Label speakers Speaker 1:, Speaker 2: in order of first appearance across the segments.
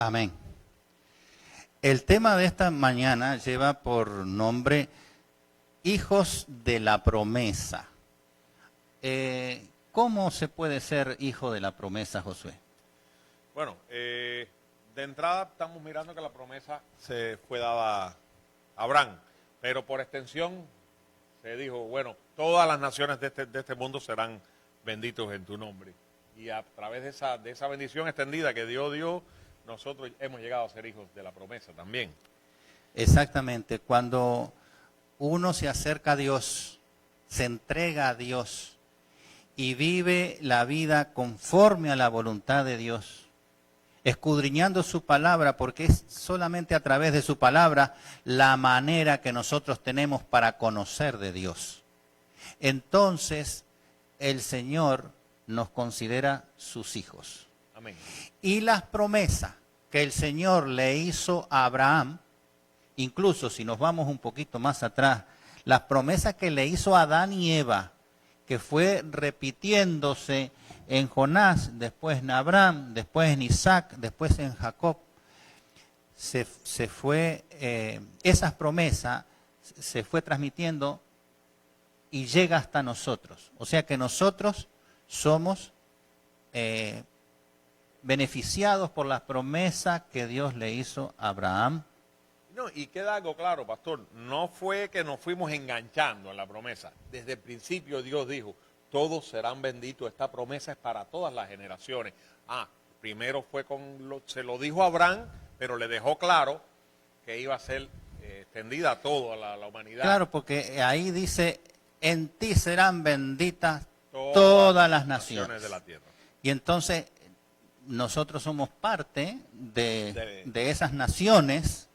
Speaker 1: Amén. El tema de esta mañana lleva por nombre Hijos de la Promesa. ¿Cómo se puede ser hijo de la promesa, Josué?
Speaker 2: Bueno, de entrada estamos mirando que la promesa se fue dada a Abraham, pero por extensión se dijo, bueno, todas las naciones de este mundo serán benditos en tu nombre. Y a través de esa bendición extendida que Dios dio, nosotros hemos llegado a ser hijos de la promesa también.
Speaker 1: Exactamente, cuando uno se acerca a Dios, se entrega a Dios y vive la vida conforme a la voluntad de Dios, escudriñando su palabra, porque es solamente a través de su palabra la manera que nosotros tenemos para conocer de Dios. Entonces, el Señor nos considera sus hijos.
Speaker 2: Amén.
Speaker 1: Y las promesas que el Señor le hizo a Abraham, incluso si nos vamos un poquito más atrás, las promesas que le hizo a Adán y Eva, que fue repitiéndose en Jonás, después en Abraham, después en Isaac, después en Jacob, esas promesas se fue transmitiendo y llega hasta nosotros. O sea que nosotros somos beneficiados por las promesas que Dios le hizo a Abraham.
Speaker 2: No, y queda algo claro, pastor, no fue que nos fuimos enganchando en la promesa. Desde el principio Dios dijo, todos serán benditos, esta promesa es para todas las generaciones. Primero se lo dijo a Abraham, pero le dejó claro que iba a ser extendida a toda la humanidad.
Speaker 1: Claro, porque ahí dice, en ti serán benditas todas las naciones
Speaker 2: de la tierra.
Speaker 1: Y entonces nosotros somos parte de esas naciones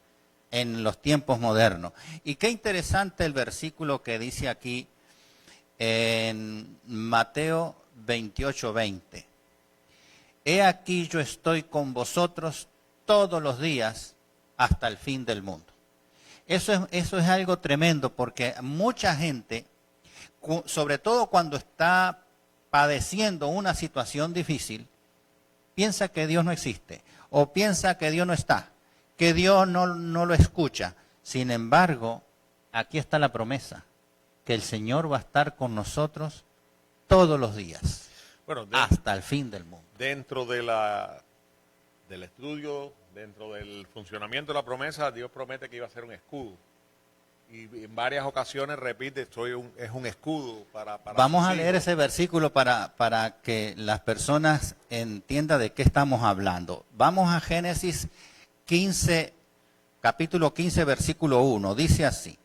Speaker 1: en los tiempos modernos. Y qué interesante el versículo que dice aquí en Mateo 28:20. He aquí yo estoy con vosotros todos los días hasta el fin del mundo. Eso es algo tremendo, porque mucha gente, sobre todo cuando está padeciendo una situación difícil, piensa que Dios no existe o piensa que Dios no está, que Dios no lo escucha. Sin embargo, aquí está la promesa, que el Señor va a estar con nosotros todos los días, hasta el fin del mundo.
Speaker 2: Dentro del estudio, dentro del funcionamiento de la promesa, Dios promete que iba a ser un escudo. Y en varias ocasiones repite, es un escudo para
Speaker 1: Vamos a leer ese versículo para que las personas entiendan de qué estamos hablando. Vamos a Génesis 15, capítulo 15, versículo 1. Dice así: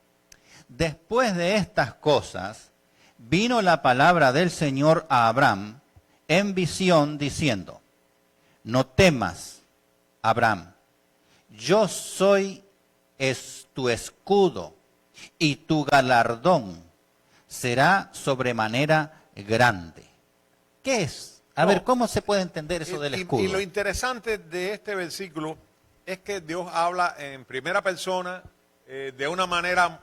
Speaker 1: después de estas cosas, vino la palabra del Señor a Abraham en visión diciendo, no temas, Abraham, yo soy tu escudo y tu galardón será sobremanera grande. ¿Qué es? A ver, ¿cómo se puede entender eso del escudo?
Speaker 2: Y lo interesante de este versículo es que Dios habla en primera persona de una manera,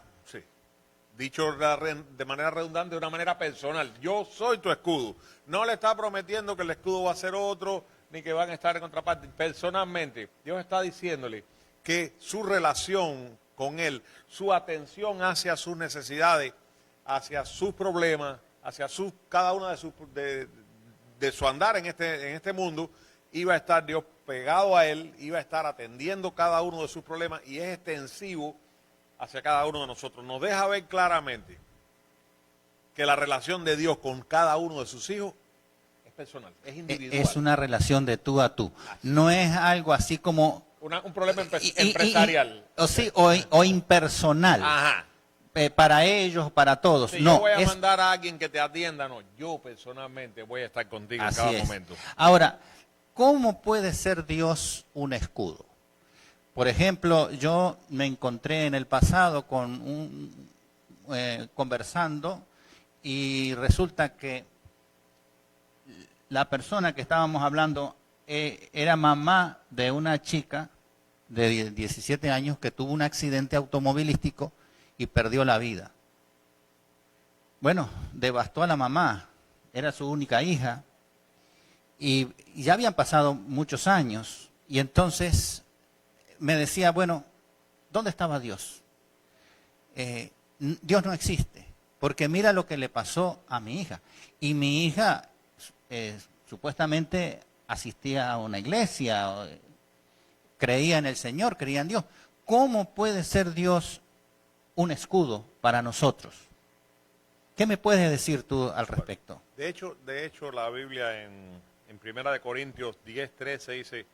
Speaker 2: dicho de manera redundante, de una manera personal. Yo soy tu escudo. No le está prometiendo que el escudo va a ser otro, ni que van a estar en contraparte. Personalmente, Dios está diciéndole que su relación con Él, su atención hacia sus necesidades, hacia sus problemas, hacia cada una de su andar en este mundo, iba a estar Dios pegado a Él, iba a estar atendiendo cada uno de sus problemas y es extensivo hacia cada uno de nosotros. Nos deja ver claramente que la relación de Dios con cada uno de sus hijos es personal, es individual.
Speaker 1: Es una relación de tú a tú. No es algo así como
Speaker 2: un problema empresarial.
Speaker 1: O impersonal.
Speaker 2: Ajá.
Speaker 1: Para ellos, para todos.
Speaker 2: Si
Speaker 1: no,
Speaker 2: yo voy a mandar a alguien que te atienda, no. Yo personalmente voy a estar contigo en cada momento.
Speaker 1: Ahora, ¿cómo puede ser Dios un escudo? Por ejemplo, yo me encontré en el pasado conversando y resulta que la persona que estábamos hablando era mamá de una chica de 17 años que tuvo un accidente automovilístico y perdió la vida. Bueno, devastó a la mamá, era su única hija y ya habían pasado muchos años Y entonces me decía, bueno, ¿dónde estaba Dios? Dios no existe, porque mira lo que le pasó a mi hija. Y mi hija supuestamente asistía a una iglesia, creía en el Señor, creía en Dios. ¿Cómo puede ser Dios un escudo para nosotros? ¿Qué me puedes decir tú al respecto?
Speaker 2: De hecho, la Biblia en 1 Corintios 10:13 dice,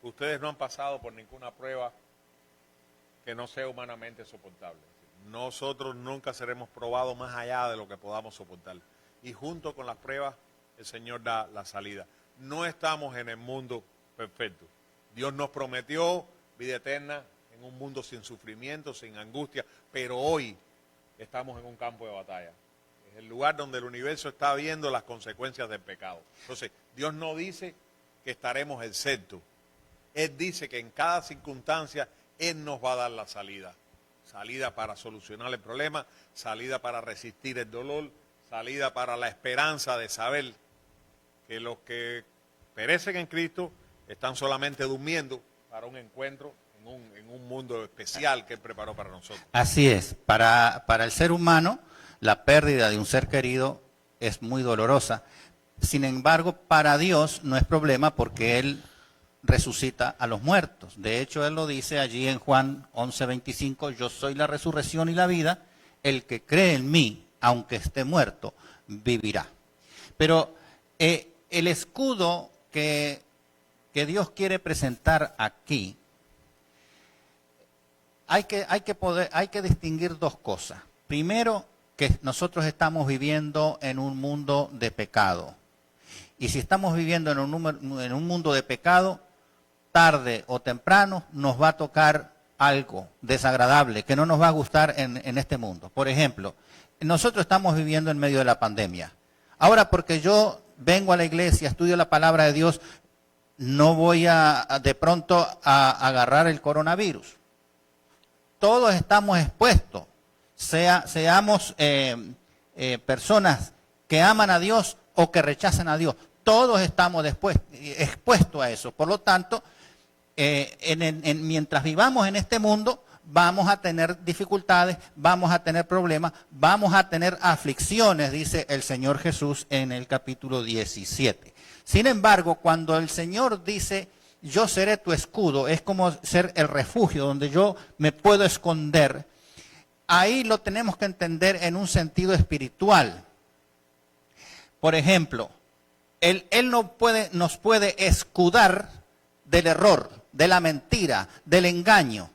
Speaker 2: ustedes no han pasado por ninguna prueba que no sea humanamente soportable. Nosotros nunca seremos probados más allá de lo que podamos soportar. Y junto con las pruebas, el Señor da la salida. No estamos en el mundo perfecto. Dios nos prometió vida eterna en un mundo sin sufrimiento, sin angustia, pero hoy estamos en un campo de batalla. Es el lugar donde el universo está viendo las consecuencias del pecado. Entonces, Dios no dice que estaremos exentos. Él dice que en cada circunstancia Él nos va a dar la salida. Salida para solucionar el problema, salida para resistir el dolor, salida para la esperanza de saber que los que perecen en Cristo están solamente durmiendo para un encuentro en un mundo especial que Él preparó para nosotros.
Speaker 1: Así es, para el ser humano la pérdida de un ser querido es muy dolorosa. Sin embargo, para Dios no es problema porque Él resucita a los muertos. De hecho, Él lo dice allí en Juan 11:25, yo soy la resurrección y la vida, el que cree en mí, aunque esté muerto, vivirá. Pero el escudo que Dios quiere presentar aquí, hay que distinguir dos cosas. Primero, que nosotros estamos viviendo en un mundo de pecado. Y si estamos viviendo en un mundo de pecado, tarde o temprano nos va a tocar algo desagradable que no nos va a gustar en este mundo. Por ejemplo, nosotros estamos viviendo en medio de la pandemia. Ahora, porque yo vengo a la iglesia, estudio la palabra de Dios, no voy de pronto a agarrar el coronavirus. Todos estamos expuestos. Seamos personas que aman a Dios o que rechazan a Dios. Todos estamos expuestos a eso. Por lo tanto, mientras vivamos en este mundo, vamos a tener dificultades, vamos a tener problemas, vamos a tener aflicciones, dice el Señor Jesús en el capítulo 17. Sin embargo, cuando el Señor dice, yo seré tu escudo, es como ser el refugio donde yo me puedo esconder. Ahí lo tenemos que entender en un sentido espiritual. Por ejemplo, Él nos puede escudar del error, de la mentira, del engaño.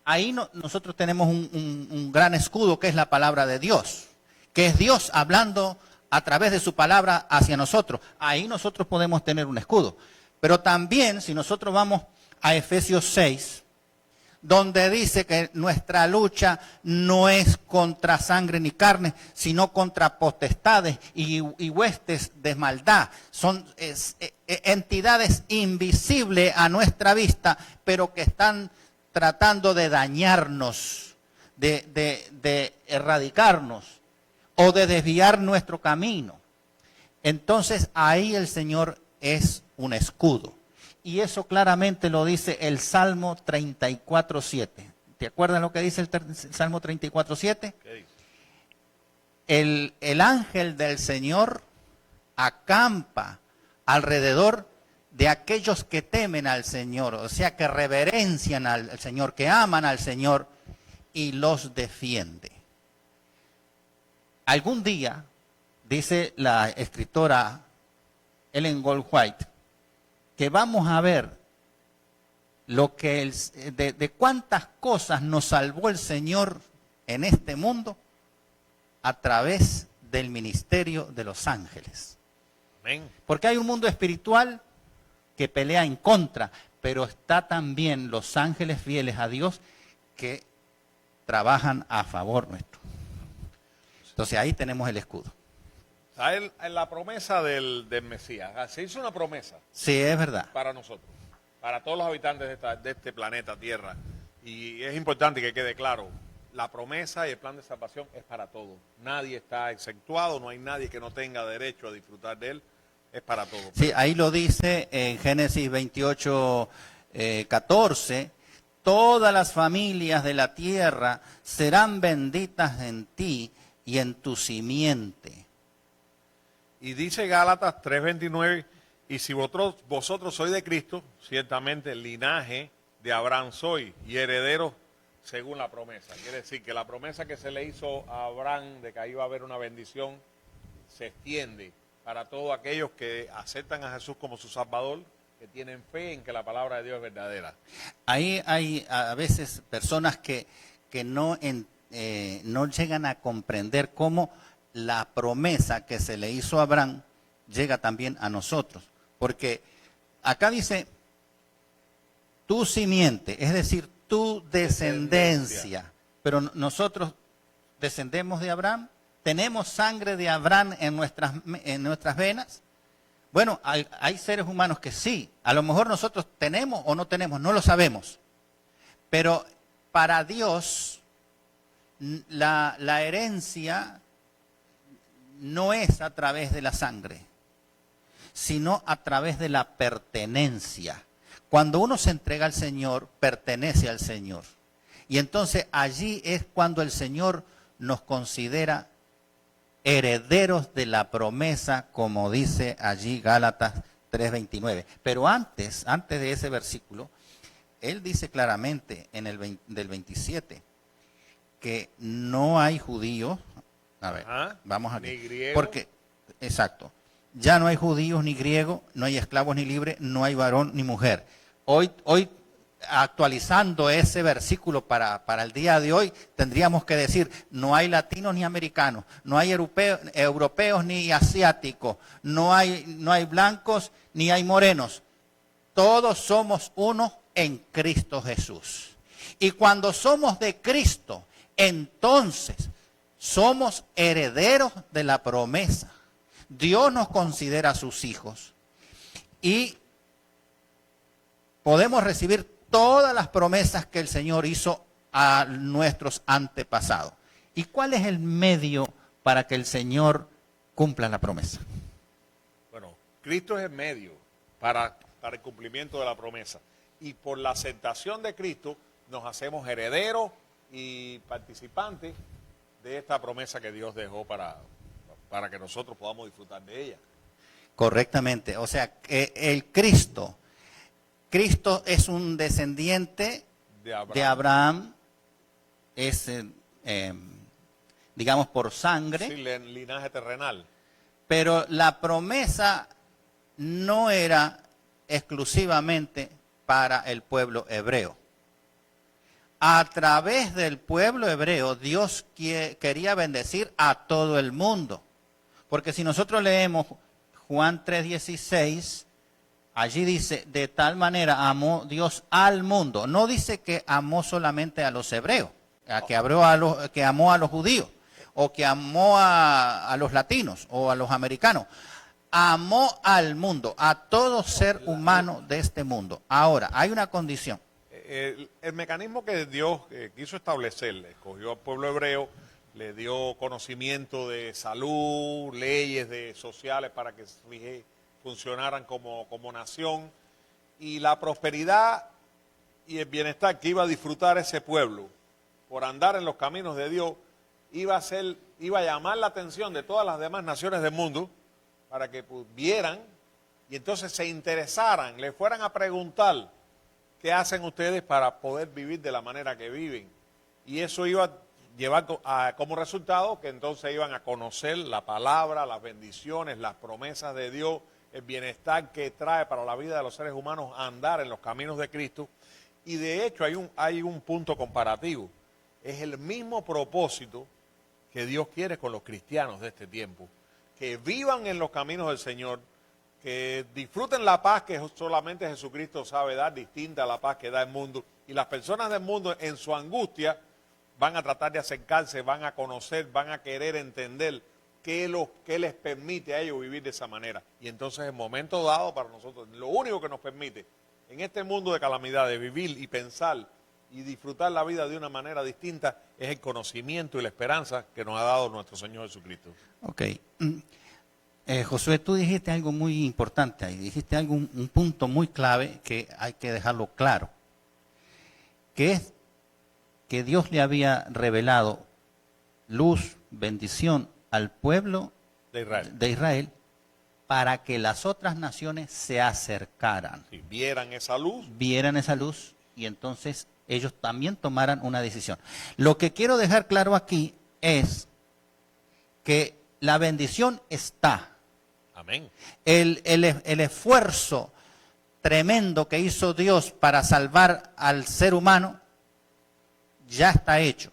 Speaker 1: Ahí nosotros tenemos un gran escudo que es la palabra de Dios, que es Dios hablando a través de su palabra hacia nosotros. Ahí nosotros podemos tener un escudo. Pero también, si nosotros vamos a Efesios 6, donde dice que nuestra lucha no es contra sangre ni carne, sino contra potestades y huestes de maldad. Son entidades invisibles a nuestra vista, pero que están tratando de dañarnos, de erradicarnos o de desviar nuestro camino. Entonces ahí el Señor es un escudo. Y eso claramente lo dice el Salmo 34:7. ¿Te acuerdas lo que dice el Salmo 34:7? El ángel del Señor acampa alrededor de aquellos que temen al Señor, o sea, que reverencian al Señor, que aman al Señor y los defiende. Algún día, dice la escritora Ellen Goldwhite, que vamos a ver lo que de cuántas cosas nos salvó el Señor en este mundo a través del ministerio de los ángeles.
Speaker 2: Amén.
Speaker 1: Porque hay un mundo espiritual que pelea en contra, pero está también los ángeles fieles a Dios que trabajan a favor nuestro. Entonces ahí tenemos el escudo.
Speaker 2: En la promesa del Mesías, se hizo una promesa.
Speaker 1: Sí, es verdad.
Speaker 2: Para nosotros, para todos los habitantes de este planeta Tierra. Y es importante que quede claro, la promesa y el plan de salvación es para todos. Nadie está exceptuado, no hay nadie que no tenga derecho a disfrutar de él, es para todos.
Speaker 1: Sí, ahí lo dice en Génesis 28, 14, todas las familias de la tierra serán benditas en ti y en tu simiente.
Speaker 2: Y dice Gálatas 3:29, y si vosotros sois de Cristo, ciertamente el linaje de Abraham soy y herederos según la promesa. Quiere decir que la promesa que se le hizo a Abraham de que iba a haber una bendición se extiende para todos aquellos que aceptan a Jesús como su Salvador, que tienen fe en que la palabra de Dios es verdadera.
Speaker 1: Ahí hay a veces personas que no llegan a comprender cómo la promesa que se le hizo a Abraham llega también a nosotros. Porque acá dice, tu simiente, es decir, tu descendencia. Pero nosotros descendemos de Abraham, tenemos sangre de Abraham en nuestras venas. Bueno, hay seres humanos que sí, a lo mejor nosotros tenemos o no tenemos, no lo sabemos. Pero para Dios, la herencia no es a través de la sangre, sino a través de la pertenencia. Cuando uno se entrega al Señor, pertenece al Señor. Y entonces allí es cuando el Señor nos considera herederos de la promesa, como dice allí Gálatas 3:29. Pero antes de ese versículo, él dice claramente en del 27 que no hay judíos. A ver, vamos aquí.
Speaker 2: Ni griego.
Speaker 1: Porque, exacto, ya no hay judíos ni griegos, no hay esclavos ni libres, no hay varón ni mujer. Hoy actualizando ese versículo para el día de hoy, tendríamos que decir, no hay latinos ni americanos, no hay europeos ni asiáticos, no hay blancos ni hay morenos. Todos somos uno en Cristo Jesús. Y cuando somos de Cristo, entonces somos herederos de la promesa. Dios nos considera sus hijos y podemos recibir todas las promesas que el Señor hizo a nuestros antepasados. ¿Y cuál es el medio para que el Señor cumpla la promesa?
Speaker 2: Bueno, Cristo es el medio para el cumplimiento de la promesa. Y por la aceptación de Cristo nos hacemos herederos y participantes de esta promesa que Dios dejó para que nosotros podamos disfrutar de ella.
Speaker 1: Correctamente. O sea, el Cristo es un descendiente de Abraham, es, digamos, por sangre.
Speaker 2: Sí, linaje terrenal.
Speaker 1: Pero la promesa no era exclusivamente para el pueblo hebreo. A través del pueblo hebreo, Dios quería bendecir a todo el mundo. Porque si nosotros leemos Juan 3:16, allí dice, de tal manera amó Dios al mundo. No dice que amó solamente a los hebreos, que amó a los judíos, o que amó a los latinos, o a los americanos. Amó al mundo, a todo ser humano de este mundo. Ahora, hay una condición.
Speaker 2: El mecanismo que Dios quiso establecer, escogió al pueblo hebreo, le dio conocimiento de salud, leyes sociales para que funcionaran como nación, y la prosperidad y el bienestar que iba a disfrutar ese pueblo por andar en los caminos de Dios iba a llamar la atención de todas las demás naciones del mundo para que vieran y entonces se interesaran, le fueran a preguntar qué hacen ustedes para poder vivir de la manera que viven. Y eso iba a llevar como resultado que entonces iban a conocer la palabra, las bendiciones, las promesas de Dios, el bienestar que trae para la vida de los seres humanos andar en los caminos de Cristo. Y de hecho hay un punto comparativo. Es el mismo propósito que Dios quiere con los cristianos de este tiempo. Que vivan en los caminos del Señor, que disfruten la paz que solamente Jesucristo sabe dar, distinta a la paz que da el mundo. Y las personas del mundo en su angustia van a tratar de acercarse, van a conocer, van a querer entender qué les permite a ellos vivir de esa manera. Y entonces el momento dado para nosotros, lo único que nos permite en este mundo de calamidades vivir y pensar y disfrutar la vida de una manera distinta es el conocimiento y la esperanza que nos ha dado nuestro Señor Jesucristo.
Speaker 1: Ok. Josué, tú dijiste algo muy importante ahí, dijiste algo, un punto muy clave que hay que dejarlo claro, que es que Dios le había revelado luz, bendición al pueblo de Israel para que las otras naciones se acercaran.
Speaker 2: Si vieran esa luz
Speaker 1: Y entonces ellos también tomaran una decisión. Lo que quiero dejar claro aquí es que la bendición está.
Speaker 2: Amén.
Speaker 1: El esfuerzo tremendo que hizo Dios para salvar al ser humano ya está hecho.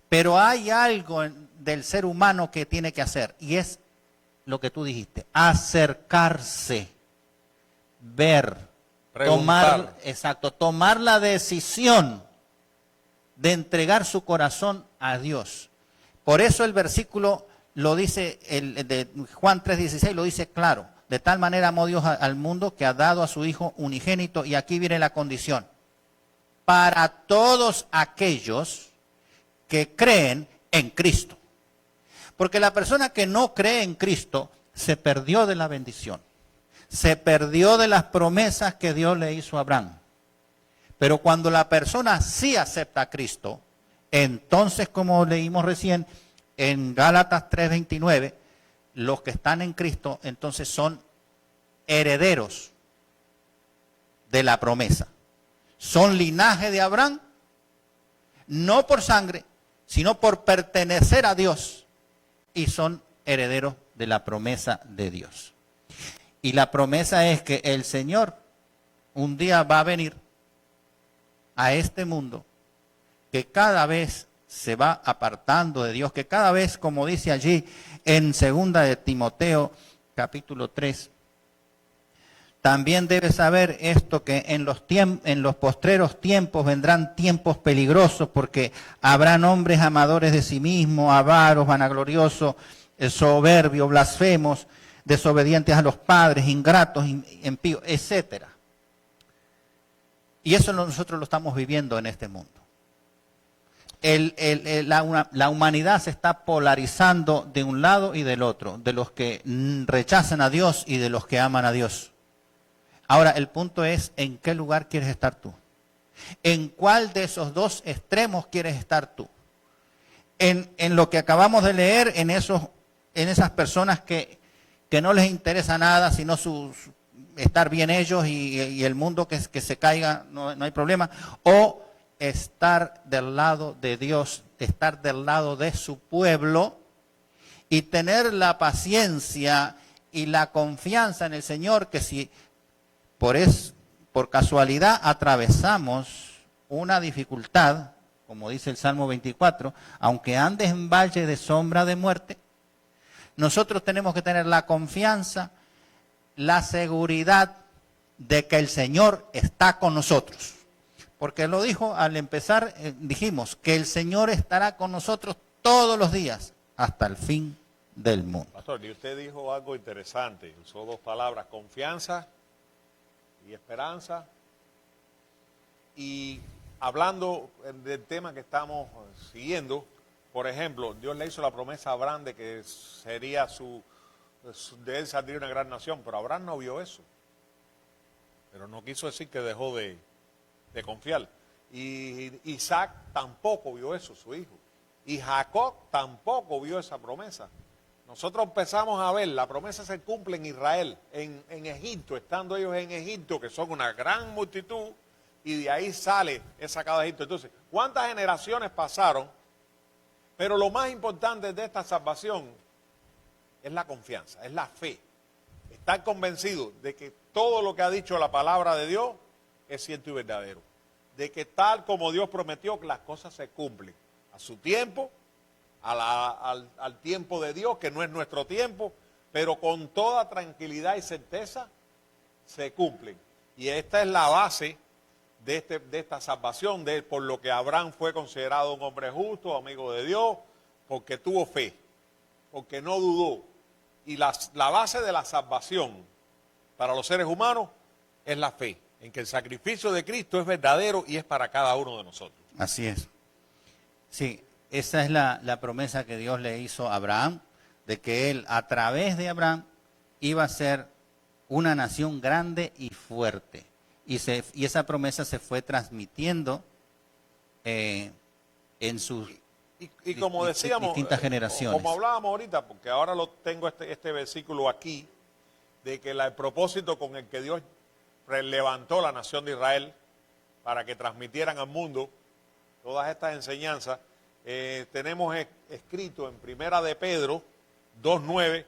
Speaker 1: Pero hay algo del ser humano que tiene que hacer, y es lo que tú dijiste, acercarse, ver, tomar la decisión de entregar su corazón a Dios. Por eso el versículo lo dice, el de Juan 3:16 lo dice claro, de tal manera amó Dios al mundo que ha dado a su Hijo unigénito, y aquí viene la condición, para todos aquellos que creen en Cristo. Porque la persona que no cree en Cristo se perdió de la bendición, se perdió de las promesas que Dios le hizo a Abraham. Pero cuando la persona sí acepta a Cristo, entonces, como leímos recién en Gálatas 3:29, los que están en Cristo entonces son herederos de la promesa. Son linaje de Abraham, no por sangre, sino por pertenecer a Dios, y son herederos de la promesa de Dios. Y la promesa es que el Señor un día va a venir a este mundo que cada vez se va apartando de Dios, que cada vez, como dice allí en 2 de Timoteo capítulo 3, también debes saber esto, que en los postreros tiempos vendrán tiempos peligrosos, porque habrán hombres amadores de sí mismos, avaros, vanagloriosos, soberbios, blasfemos, desobedientes a los padres, ingratos, impíos, etcétera. Y eso nosotros lo estamos viviendo en este mundo. La humanidad se está polarizando de un lado y del otro, de los que rechazan a Dios y de los que aman a Dios. Ahora, el punto es, ¿en qué lugar quieres estar tú? ¿En cuál de esos dos extremos quieres estar tú? En lo que acabamos de leer, en esas personas que no les interesa nada, sino estar bien ellos y el mundo que se caiga, no hay problema, o estar del lado de Dios, estar del lado de su pueblo y tener la paciencia y la confianza en el Señor, que si por casualidad atravesamos una dificultad, como dice el Salmo 24, aunque andes en valle de sombra de muerte, nosotros tenemos que tener la confianza, la seguridad de que el Señor está con nosotros. Porque lo dijo al empezar, dijimos que el Señor estará con nosotros todos los días hasta el fin del mundo.
Speaker 2: Pastor, y usted dijo algo interesante, usó dos palabras, confianza y esperanza. Y hablando del tema que estamos siguiendo, por ejemplo, Dios le hizo la promesa a Abraham de que sería de él saldría una gran nación, pero Abraham no vio eso. Pero no quiso decir que dejó de confiar. Y Isaac tampoco vio eso, su hijo. Y Jacob tampoco vio esa promesa. Nosotros empezamos a ver, la promesa se cumple en Israel, en Egipto, estando ellos en Egipto, que son una gran multitud, y de ahí sale esa sacado de Egipto. Entonces, ¿cuántas generaciones pasaron? Pero lo más importante de esta salvación es la confianza, es la fe. Estar convencido de que todo lo que ha dicho la palabra de Dios es cierto y verdadero. De que tal como Dios prometió, que las cosas se cumplen a su tiempo, al tiempo de Dios, que no es nuestro tiempo, pero con toda tranquilidad y certeza se cumplen. Y esta es la base de esta salvación, por lo que Abraham fue considerado un hombre justo, amigo de Dios, porque tuvo fe, porque no dudó. Y la base de la salvación para los seres humanos es la fe, en que el sacrificio de Cristo es verdadero y es para cada uno de nosotros.
Speaker 1: Así es. Sí, esa es la promesa que Dios le hizo a Abraham. de que él, a través de Abraham, iba a ser una nación grande y fuerte. Y esa promesa se fue transmitiendo en sus
Speaker 2: y como decíamos,
Speaker 1: distintas generaciones.
Speaker 2: como hablábamos ahorita, porque ahora lo tengo este versículo aquí, de que el propósito con el que Dios levantó la nación de Israel para que transmitieran al mundo todas estas enseñanzas, tenemos escrito en Primera de Pedro 2:9,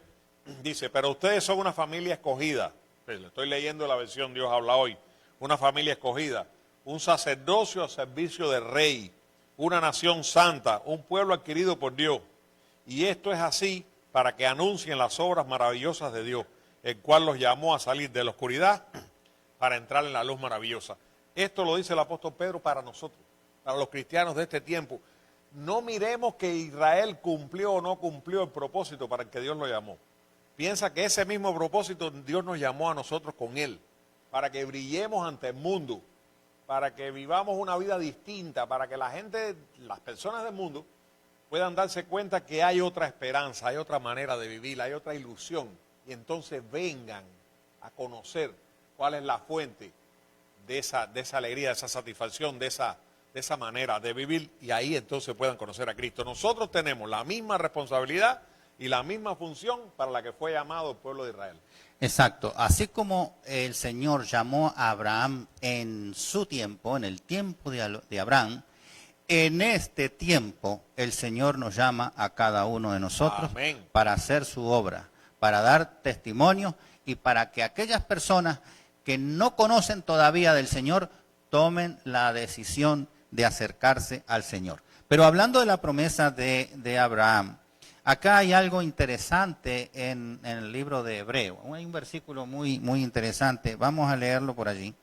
Speaker 2: dice, pero ustedes son una familia escogida. Le estoy leyendo la versión Dios habla hoy. Una familia escogida, un sacerdocio a servicio del rey, una nación santa, un pueblo adquirido por Dios. Y esto es así para que anuncien las obras maravillosas de Dios, el cual los llamó a salir de la oscuridad para entrar en la luz maravillosa. Esto lo dice el apóstol Pedro para nosotros, para los cristianos de este tiempo. No miremos que Israel cumplió o no cumplió el propósito para el que Dios lo llamó. Piensa que ese mismo propósito Dios nos llamó a nosotros con él, para que brillemos ante el mundo, para que vivamos una vida distinta, para que la gente, las personas del mundo, puedan darse cuenta que hay otra esperanza, hay otra manera de vivir, hay otra ilusión, y entonces vengan a conocer cuál es la fuente de esa alegría, de esa satisfacción, de esa manera de vivir, y ahí entonces puedan conocer a Cristo. Nosotros tenemos la misma responsabilidad y la misma función para la que fue llamado el pueblo de Israel.
Speaker 1: Exacto, así como el Señor llamó a Abraham en su tiempo, en el tiempo de Abraham, en este tiempo el Señor nos llama a cada uno de nosotros. Amén. Para hacer su obra, para dar testimonio y para que aquellas personas que no conocen todavía del Señor tomen la decisión de acercarse al Señor. Pero hablando de la promesa de Abraham, acá hay algo interesante en el libro de Hebreos. Hay un versículo muy, muy interesante. Vamos a leerlo por allí.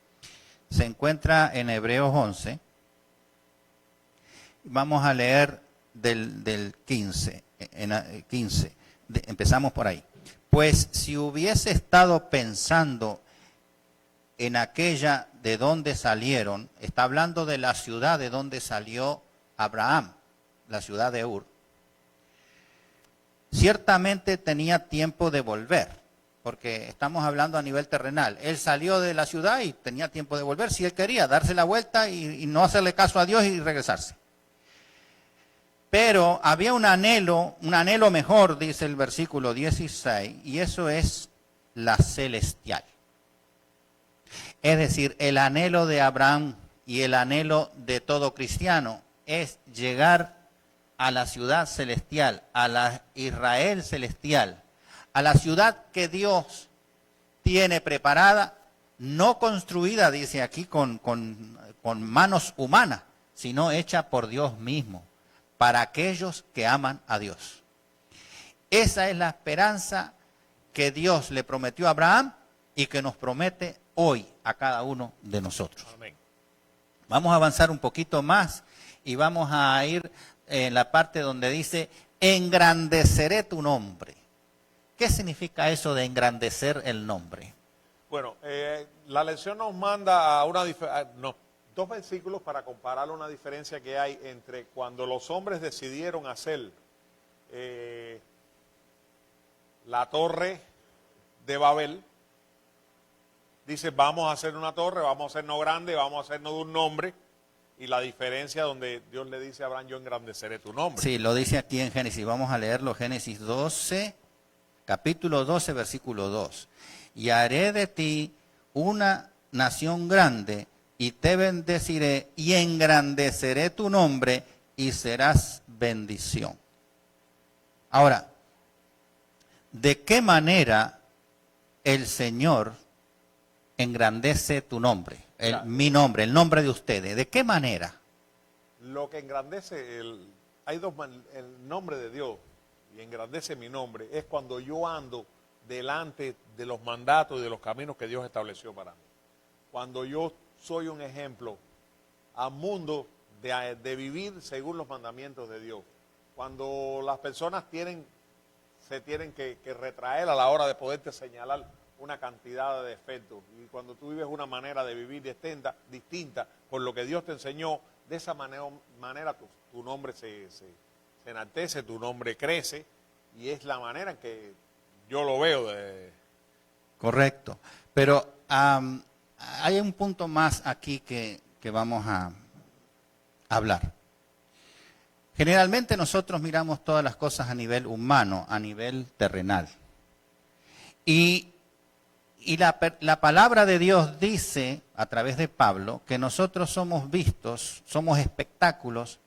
Speaker 1: Se encuentra en Hebreos 11. Vamos a leer del 15. Empezamos por ahí. Pues si hubiese estado pensando en aquella de donde salieron, está hablando de la ciudad de donde salió Abraham, la ciudad de Ur. Ciertamente tenía tiempo de volver, porque estamos hablando a nivel terrenal. Él salió de la ciudad y tenía tiempo de volver, si él quería, darse la vuelta y no hacerle caso a Dios y regresarse. Pero había un anhelo mejor, dice el versículo 16, y eso es la celestial. Es decir, el anhelo de Abraham y el anhelo de todo cristiano es llegar a la ciudad celestial, a la Israel celestial, a la ciudad que Dios tiene preparada, no construida, dice aquí, con manos humanas, sino hecha por Dios mismo, para aquellos que aman a Dios. Esa es la esperanza que Dios le prometió a Abraham y que nos promete hoy a cada uno de nosotros. Amén. Vamos a avanzar un poquito más y vamos a ir en la parte donde dice, engrandeceré tu nombre. ¿Qué significa eso de engrandecer el nombre?
Speaker 2: Bueno, la lección nos manda a dos versículos para comparar una diferencia que hay entre cuando los hombres decidieron hacer la torre de Babel. Dice, vamos a hacer una torre, vamos a hacernos grande, vamos a hacernos de un nombre. Y la diferencia donde Dios le dice a Abraham, yo engrandeceré tu nombre.
Speaker 1: Sí, lo dice aquí en Génesis. Vamos a leerlo, Génesis 12, capítulo 12, versículo 2. Y haré de ti una nación grande, y te bendeciré, y engrandeceré tu nombre, y serás bendición. Ahora, ¿de qué manera el Señor engrandece tu nombre? Mi nombre, el nombre de ustedes. ¿De qué manera?
Speaker 2: Lo que engrandece, el nombre de Dios y engrandece mi nombre es cuando yo ando delante de los mandatos y de los caminos que Dios estableció para mí. Cuando yo soy un ejemplo al mundo de vivir según los mandamientos de Dios. Cuando las personas se tienen que retraer a la hora de poderte señalar una cantidad de defectos. Y cuando tú vives una manera de vivir distinta por lo que Dios te enseñó, de esa manera tu nombre se enaltece, tu nombre crece y es la manera en que yo lo veo.
Speaker 1: Correcto. Pero hay un punto más aquí que vamos a hablar. Generalmente nosotros miramos todas las cosas a nivel humano, a nivel terrenal. Y la palabra de Dios dice, a través de Pablo, que nosotros somos vistos, somos espectáculos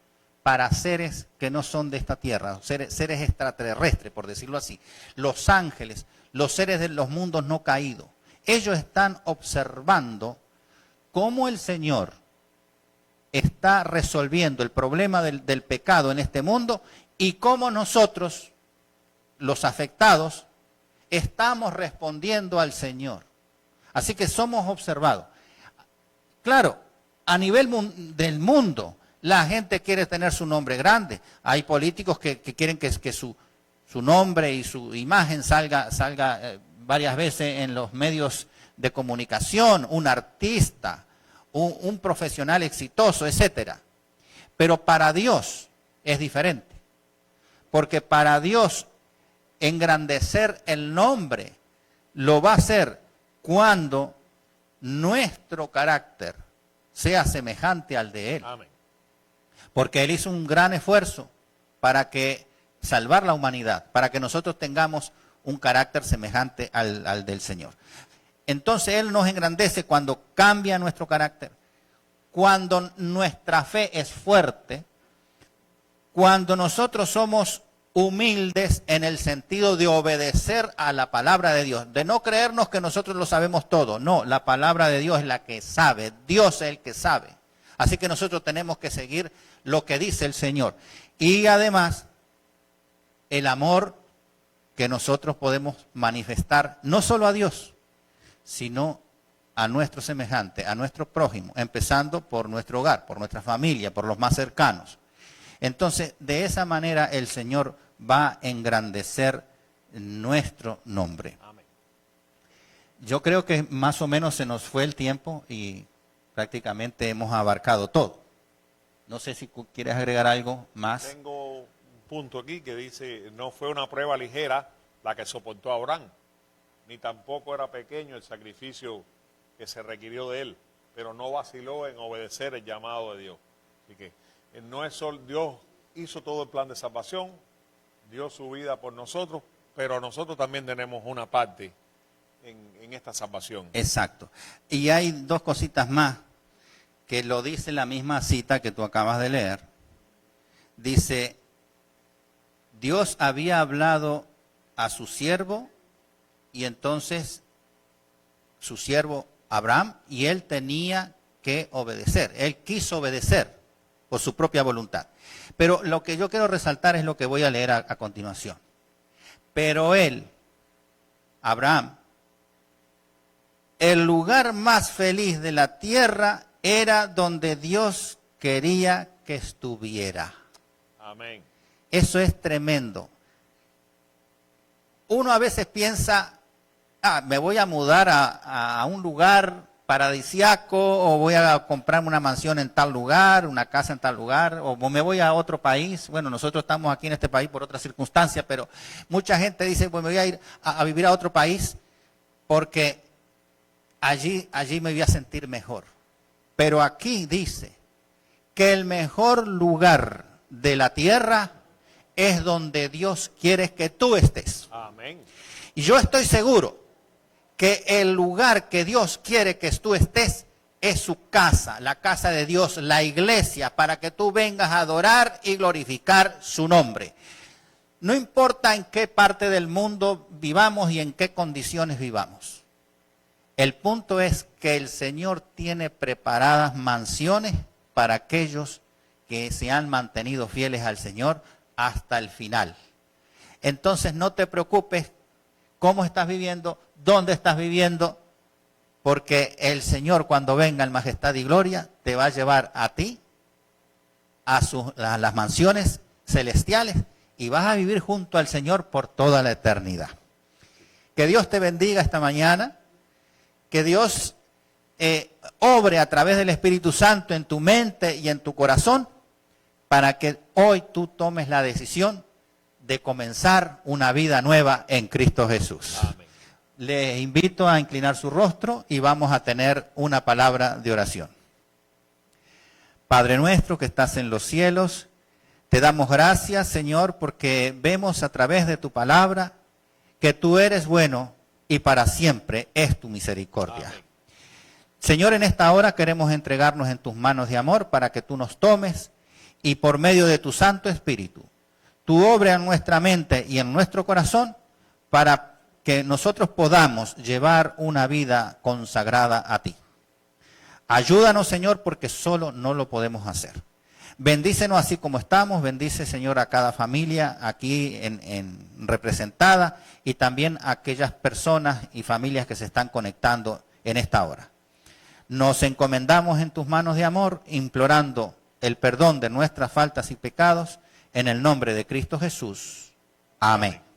Speaker 1: para seres que no son de esta tierra, seres extraterrestres, por decirlo así. Los ángeles, los seres de los mundos no caídos. Ellos están observando cómo el Señor está resolviendo el problema del pecado en este mundo y cómo nosotros, los afectados, estamos respondiendo al Señor. Así que somos observados. Claro, a nivel del mundo, la gente quiere tener su nombre grande. Hay políticos que quieren que su nombre y su imagen salga varias veces en los medios de comunicación, un artista, un profesional exitoso, etcétera. Pero para Dios es diferente. Porque para Dios engrandecer el nombre lo va a hacer cuando nuestro carácter sea semejante al de Él.
Speaker 2: Amén.
Speaker 1: Porque Él hizo un gran esfuerzo para salvar la humanidad, para que nosotros tengamos un carácter semejante al del Señor. Entonces Él nos engrandece cuando cambia nuestro carácter, cuando nuestra fe es fuerte, cuando nosotros somos humildes en el sentido de obedecer a la palabra de Dios, de no creernos que nosotros lo sabemos todo. No, la palabra de Dios es la que sabe, Dios es el que sabe. Así que nosotros tenemos que seguir lo que dice el Señor. Y además, el amor que nosotros podemos manifestar, no solo a Dios, sino a nuestro semejante, a nuestro prójimo, empezando por nuestro hogar, por nuestra familia, por los más cercanos. Entonces, de esa manera el Señor va a engrandecer nuestro nombre.
Speaker 2: Amén.
Speaker 1: Yo creo que más o menos se nos fue el tiempo y prácticamente hemos abarcado todo. No sé si quieres agregar algo más.
Speaker 2: Tengo un punto aquí que dice, no fue una prueba ligera la que soportó a Abraham, ni tampoco era pequeño el sacrificio que se requirió de él, pero no vaciló en obedecer el llamado de Dios. Así que no es solo, Dios hizo todo el plan de salvación, dio su vida por nosotros, pero nosotros también tenemos una parte en esta salvación.
Speaker 1: Exacto. Y hay dos cositas más que lo dice la misma cita que tú acabas de leer. Dice, Dios había hablado a su siervo y entonces su siervo Abraham, y él tenía que obedecer. Él quiso obedecer por su propia voluntad. Pero lo que yo quiero resaltar es lo que voy a leer a continuación. Pero él, Abraham, el lugar más feliz de la tierra era donde Dios quería que estuviera.
Speaker 2: Amén.
Speaker 1: Eso es tremendo. Uno a veces piensa, me voy a mudar a un lugar paradisiaco, o voy a comprarme una mansión en tal lugar, una casa en tal lugar, o me voy a otro país. Bueno, nosotros estamos aquí en este país por otras circunstancias, pero mucha gente dice, pues me voy a ir a vivir a otro país porque allí me voy a sentir mejor. Pero aquí dice que el mejor lugar de la tierra es donde Dios quiere que tú estés.
Speaker 2: Amén.
Speaker 1: Y yo estoy seguro que el lugar que Dios quiere que tú estés es su casa, la casa de Dios, la iglesia, para que tú vengas a adorar y glorificar su nombre. No importa en qué parte del mundo vivamos y en qué condiciones vivamos. El punto es que el Señor tiene preparadas mansiones para aquellos que se han mantenido fieles al Señor hasta el final. Entonces no te preocupes cómo estás viviendo, dónde estás viviendo, porque el Señor, cuando venga en majestad y gloria, te va a llevar a ti a las mansiones celestiales y vas a vivir junto al Señor por toda la eternidad. Que Dios te bendiga esta mañana, que Dios obre a través del Espíritu Santo en tu mente y en tu corazón, para que hoy tú tomes la decisión de comenzar una vida nueva en Cristo Jesús.
Speaker 2: Amén.
Speaker 1: Les invito a inclinar su rostro y vamos a tener una palabra de oración. Padre nuestro que estás en los cielos, te damos gracias, Señor, porque vemos a través de tu palabra que tú eres bueno y para siempre es tu misericordia.
Speaker 2: Amén.
Speaker 1: Señor, en esta hora queremos entregarnos en tus manos de amor para que tú nos tomes y por medio de tu Santo Espíritu, tú obres en nuestra mente y en nuestro corazón para que nosotros podamos llevar una vida consagrada a ti. Ayúdanos, Señor, porque solo no lo podemos hacer. Bendícenos así como estamos, bendice, Señor, a cada familia aquí representada y también a aquellas personas y familias que se están conectando en esta hora. Nos encomendamos en tus manos de amor, implorando el perdón de nuestras faltas y pecados, en el nombre de Cristo Jesús. Amén.